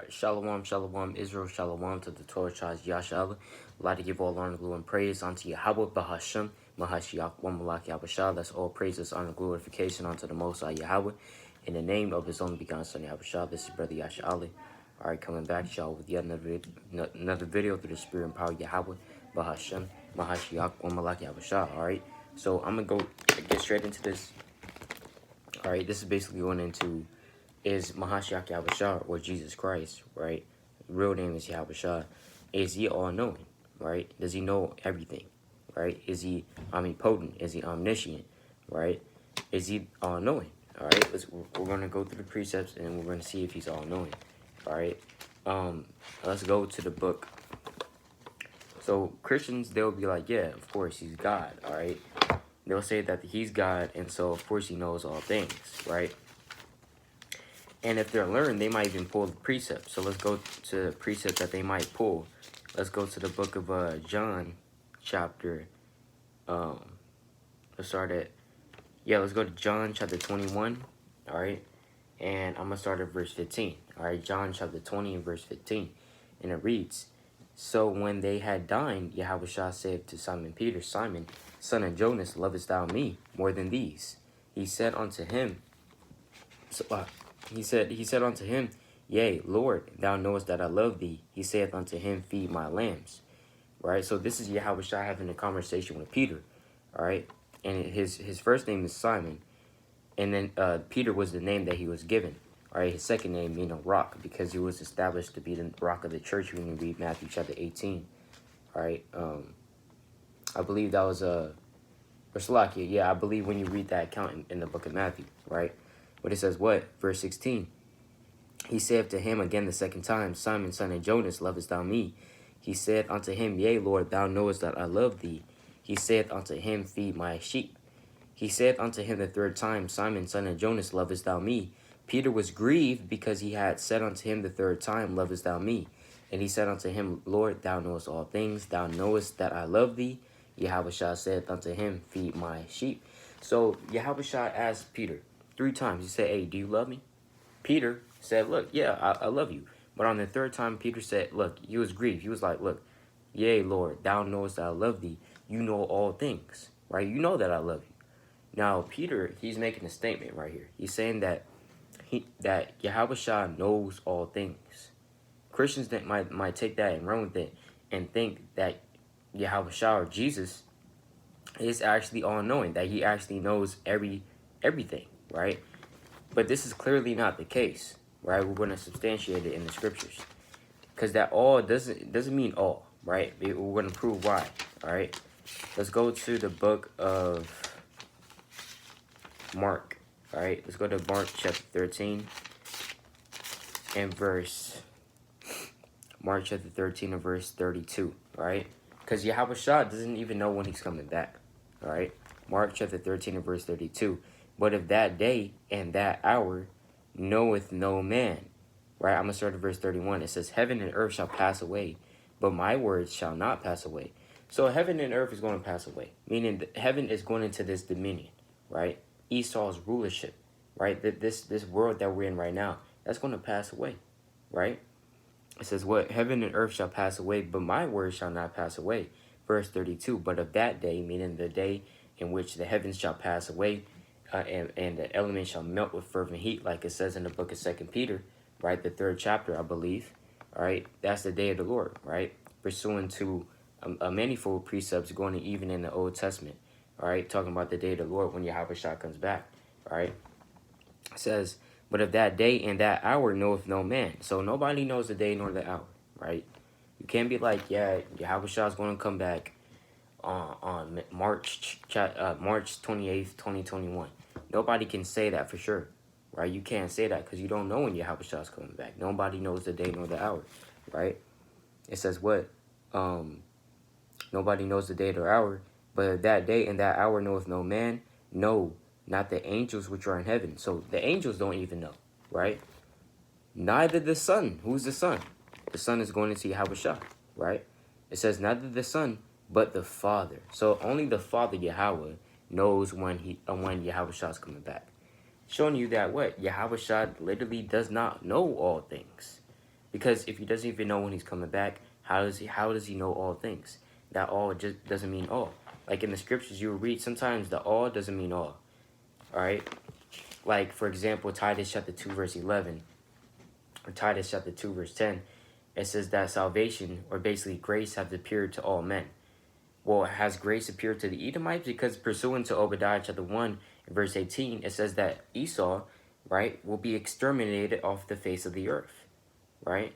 Shalom, shalom, Israel, shalom to the Torah tribes, Yashala. I'd like to give all honor, glory, and praise unto Yahweh, Bahashem, Mahashiach, one Malak, Yahushua. That's all praises, honor, glorification unto the Most High Yahweh. In the name of His only begotten Son, Yahushua, this is Brother Yashala. All right, coming back, y'all, with yet another video through the Spirit and power of Yahweh, Bahashem, Mahashiach, one Malak, Yahushua. All right, so I'm going to get straight into this. All right, this is basically going into, is Mahashiach Yahushua or Jesus Christ, right? Real name is Yahushua. Is he all-knowing, right? Does he know everything, right? Is he omnipotent? Is he omniscient, right? Is he all-knowing? All right, we're going to go through the precepts and we're going to see if he's all-knowing. All right, let's go to the book. So Christians, they'll be like, yeah, of course he's God. All right, they'll say that he's God, and so of course he knows all things, right? And if they're learned, they might even pull the precept. So let's go to the precept that they might pull. Let's go to the book of John, chapter. Let's start at. Let's go to John chapter 21. All right, and I'm gonna start at verse 15. All right, John chapter 20 and verse 15, and it reads: So when they had dined, Yahushua said to Simon Peter, Simon, son of Jonas, lovest thou me more than these? He said unto him. He said unto him, Yea, Lord, thou knowest that I love thee. He saith unto him, Feed my lambs. Right? So this is Yahushua having a conversation with Peter. All right? And his first name is Simon. And then Peter was the name that he was given. All right? His second name meaning rock, because he was established to be the rock of the church when you read Matthew chapter 18. All right? I believe that was or Salakia. Yeah, I believe when you read that account in the book of Matthew. Right? But it says what? Verse 16. He said to him again the second time, Simon, son of Jonas, lovest thou me? He said unto him, Yea, Lord, thou knowest that I love thee. He said unto him, Feed my sheep. He said unto him the third time, Simon, son of Jonas, lovest thou me? Peter was grieved because he had said unto him the third time, Lovest thou me? And he said unto him, Lord, thou knowest all things. Thou knowest that I love thee. Yahushua said unto him, Feed my sheep. So Yahushua asked Peter 3 times. He said, Hey, do you love me? Peter said, Look, yeah, I love you. But on the third time, Peter said, look, he was grieved. He was like, look, Yea, Lord, thou knowest that I love thee. You know all things, right? You know that I love you. Now, Peter, he's making a statement right here. He's saying that that Yahushua knows all things. Christians that might take that and run with it and think that Yahushua or Jesus is actually all-knowing, that he actually knows everything, right? But this is clearly not the case, right? We're going to substantiate it in the scriptures, because that all doesn't mean all, right? We're going to prove why. All right, let's go to the book of Mark. All right, let's go to Mark chapter 13 and Mark chapter 13 and verse 32. All right, because Yahushua doesn't even know when he's coming back. All right, Mark chapter 13 and verse 32. But of that day and that hour knoweth no man. Right, I'm going to start at verse 31. It says, Heaven and earth shall pass away, but my words shall not pass away. So heaven and earth is going to pass away, meaning that heaven is going into this dominion, right? Esau's rulership, right? This world that we're in right now, that's going to pass away, right? It says what? Heaven and earth shall pass away, but my words shall not pass away. Verse 32, but of that day, meaning the day in which the heavens shall pass away, and the elements shall melt with fervent heat, like it says in the book of 2 Peter, right? The 3rd chapter, I believe, all right? That's the day of the Lord, right? Pursuant to a manifold precepts going even in the Old Testament, all right? Talking about the day of the Lord when Yahushua comes back, all right? It says, but of that day and that hour knoweth no man. So nobody knows the day nor the hour, right? You can't be like, yeah, Yahushua is going to come back on March 28th, 2021. Nobody can say that for sure, right? You can't say that because you don't know when Yahushua is coming back. Nobody knows the day nor the hour, right? It says what? Nobody knows the day or hour, but that day and that hour knoweth no man, no, not the angels which are in heaven. So the angels don't even know, right? Neither the Son. Who's the Son? The Son is going into Yahushua, right? It says neither the Son, but the Father. So only the Father, Yahweh, knows when Yahushua is coming back. Showing you that what? Yahushua literally does not know all things. Because if he doesn't even know when he's coming back, how does he know all things? That all just doesn't mean all. Like in the scriptures you read, sometimes the all doesn't mean all. Alright? Like, for example, Titus chapter 2, verse 11, or Titus chapter 2, verse 10, it says that salvation, or basically grace, has appeared to all men. Well, has grace appeared to the Edomites? Because pursuant to Obadiah chapter 1, verse 18, it says that Esau, right, will be exterminated off the face of the earth, right?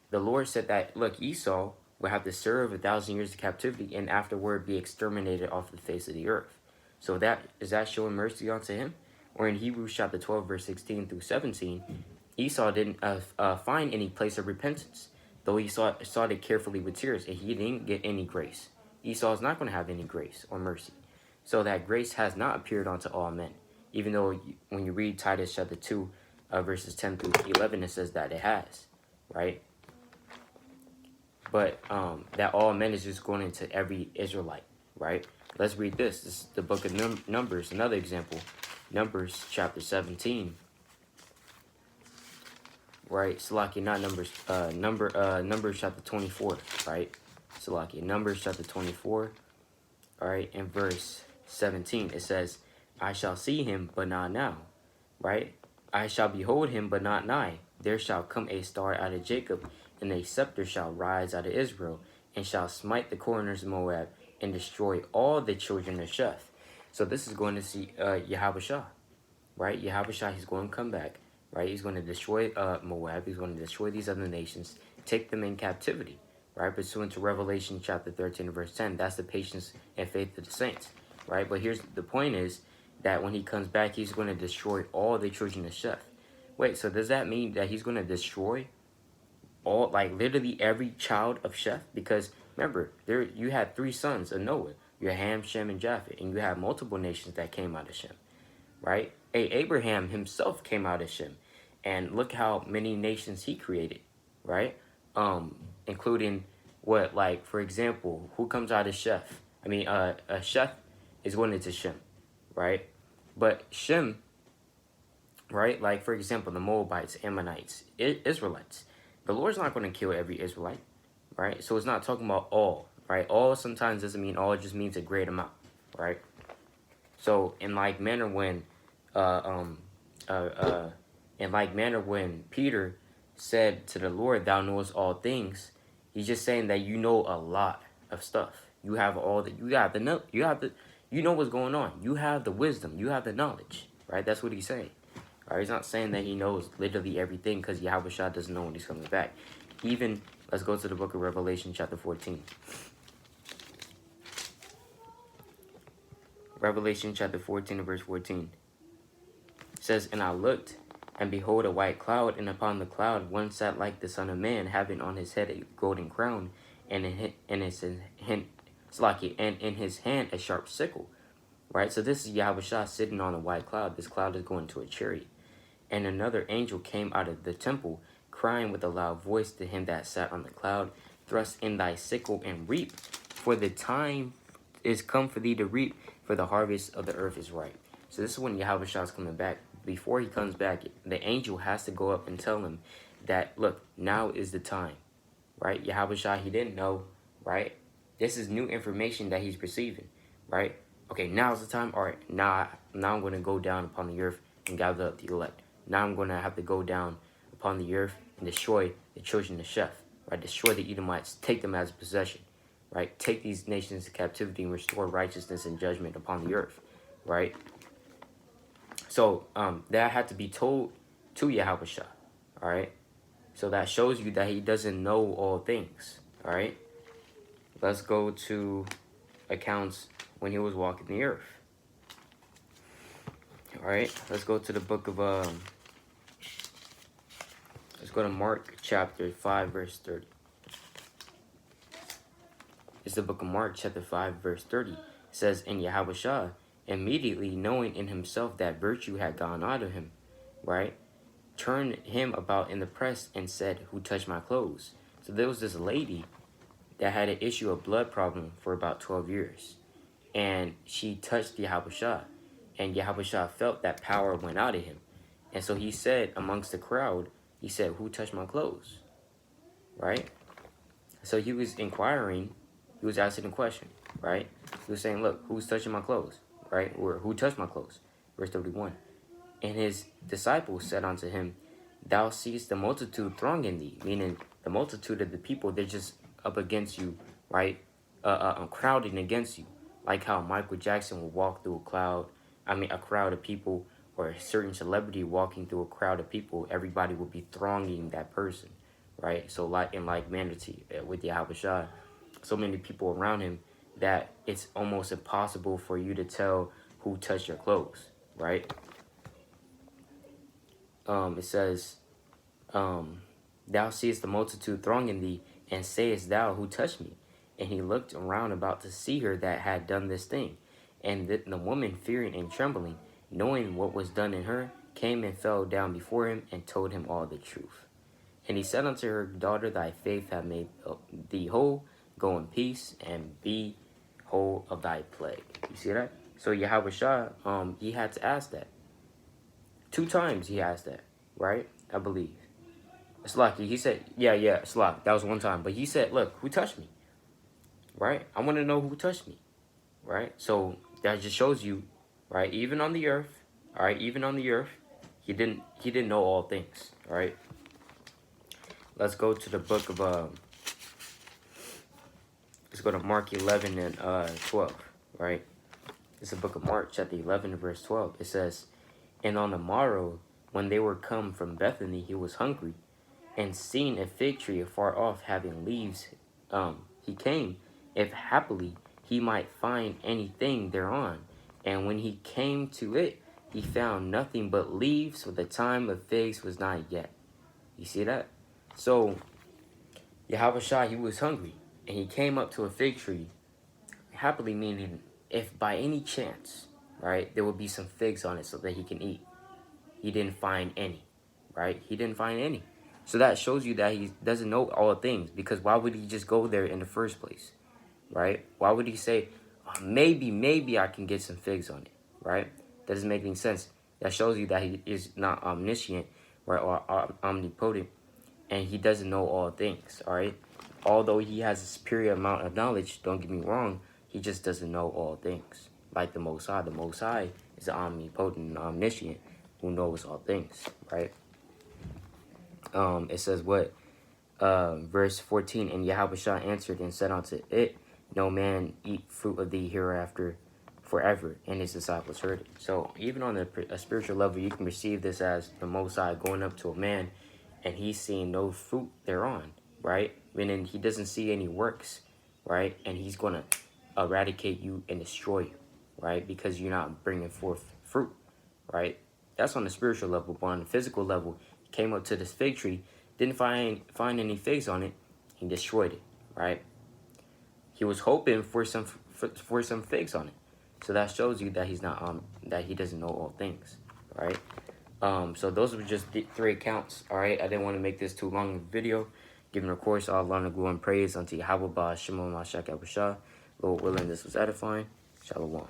The Lord said that, look, Esau will have to serve 1,000 years of captivity and afterward be exterminated off the face of the earth. So is that showing mercy unto him? Or in Hebrews chapter 12, verse 16 through 17, Esau didn't find any place of repentance, though he sought it carefully with tears, and he didn't get any grace. Esau is not going to have any grace or mercy. So that grace has not appeared unto all men, even though when you read Titus chapter 2, verses 10 through 11, it says that it has, right? But that all men is just going into every Israelite, right? Let's read this. This is the book of Numbers, another example. Numbers chapter 17. Right, Salaki, not Numbers, Numbers chapter 24, right? Salaki, Numbers chapter 24, all right, in verse 17, it says, I shall see him, but not now, right? I shall behold him, but not nigh. There shall come a star out of Jacob, and a scepter shall rise out of Israel, and shall smite the corners of Moab, and destroy all the children of Sheth. So this is going to see Yahushua, right? Yahushua, he's going to come back. Right, he's going to destroy Moab. He's going to destroy these other nations, take them in captivity. Right, pursuant to Revelation chapter 13, verse 10. That's the patience and faith of the saints. Right, but here's the point: is that when he comes back, he's going to destroy all the children of Sheth. Wait, so does that mean that he's going to destroy all, like literally every child of Sheth? Because remember, you had 3 sons of Noah. You had Ham, Shem, and Japheth, and you had multiple nations that came out of Shem. Right, Abraham himself came out of Shem. And look how many nations he created, right? Including what, like, for example, who comes out of Sheth? I mean, Sheth is going into Shem, right? But Shem, right? Like, for example, the Moabites, Ammonites, Israelites. The Lord's not going to kill every Israelite, right? So it's not talking about all, right? All sometimes doesn't mean all, it just means a great amount, right? So in like manner when when Peter said to the Lord, thou knowest all things, he's just saying that you know a lot of stuff. You have all that, you know what's going on. You have the wisdom, you have the knowledge, right? That's what he's saying. Right? He's not saying that he knows literally everything, because Yahushua doesn't know when he's coming back. Even, let's go to the book of Revelation chapter 14. Revelation chapter 14 and verse 14. It says, and I looked, and behold a white cloud, and upon the cloud one sat like the Son of Man, having on his head a golden crown, and in his hand a sharp sickle. Right? So this is Yahushua sitting on a white cloud. This cloud is going to a chariot. And another angel came out of the temple, crying with a loud voice to him that sat on the cloud, thrust in thy sickle and reap, for the time is come for thee to reap, for the harvest of the earth is ripe. So this is when Yahushua is coming back. Before he comes back, the angel has to go up and tell him that, look, now is the time, right? Yahushua, he didn't know, right? This is new information that he's receiving, right? Okay, now's the time. All right, now I'm going to go down upon the earth and gather up the elect. Now I'm going to have to go down upon the earth and destroy the children of Sheth, right? Destroy the Edomites, take them as a possession, right? Take these nations to captivity and restore righteousness and judgment upon the earth, right? So that had to be told to Yahushua, all right? So that shows you that he doesn't know all things, all right? Let's go to accounts when he was walking the earth. All right, let's go to the book of, let's go to Mark chapter 5, verse 30. It's the book of Mark chapter 5, verse 30. It says, and Yahushua, immediately knowing in himself that virtue had gone out of him, right, turned him about in the press and said, who touched my clothes? So there was this lady that had an issue of blood problem for about 12 years. And she touched Yahushua. And Yahushua felt that power went out of him. And so he said amongst the crowd, he said, who touched my clothes? right? So he was inquiring, he was asking a question, right? He was saying, look, who's touching my clothes, right? Or who touched my clothes? Verse 31. And his disciples said unto him, thou seest the multitude thronging thee, meaning the multitude of the people, they're just up against you, right? Crowding against you. Like how Michael Jackson would walk through a crowd of people, or a certain celebrity walking through a crowd of people, everybody would be thronging that person, right? So like in like manatee with Yahushua, so many people around him that it's almost impossible for you to tell who touched your clothes, right? It says, thou seest the multitude thronging thee, and sayest thou, who touched me? And he looked around about to see her that had done this thing. And the woman, fearing and trembling, knowing what was done in her, came and fell down before him, and told him all the truth. And he said unto her, daughter, thy faith hath made thee whole. Go in peace, and be whole of thy plague. You see that? So Yahweh he had to ask that. 2 times he asked that, right? I believe. Slaki, he said, yeah, Slak, that was 1 time. But he said, look, who touched me? Right? I want to know who touched me. Right? So that just shows you, right? Even on the earth, all right, even on the earth, he didn't know all things. All right. Let's go to the book of let's go to Mark 11 and 12. Right? It's the book of Mark, chapter 11, verse 12. It says, and on the morrow, when they were come from Bethany, he was hungry, and seeing a fig tree afar off having leaves, he came, if happily he might find anything thereon. And when he came to it, he found nothing but leaves, for the time of figs was not yet. You see that? So Yahweh he was hungry, and he came up to a fig tree, happily meaning if by any chance, right, there would be some figs on it so that he can eat. He didn't find any, right? He didn't find any. So that shows you that he doesn't know all things, because why would he just go there in the first place, right? Why would he say, oh, maybe I can get some figs on it, right? That doesn't make any sense. That shows you that he is not omniscient, right, or omnipotent, and he doesn't know all things, all right? Although he has a superior amount of knowledge, don't get me wrong, he just doesn't know all things. Like the Most High. The Most High is omnipotent and omniscient, who knows all things, right? It says what? Verse 14, and Yahweh answered and said unto it, no man eat fruit of thee hereafter forever. And his disciples heard it. So even on a spiritual level, you can receive this as the Most High going up to a man, and he's seeing no fruit thereon, right? Meaning he doesn't see any works, right? And he's going to eradicate you and destroy you, right? Because you're not bringing forth fruit, right? That's on the spiritual level. But on the physical level, he came up to this fig tree, didn't find any figs on it, he destroyed it, right? He was hoping for some figs on it. So that shows you that he's not that he doesn't know all things, right? So those were just 3 accounts, all right? I didn't want to make this too long of a video. Giving, of course, all honor, glory, and praise unto Yahweh, Shema, Mashak, Abishah. Lord willing, this was edifying. Shalom.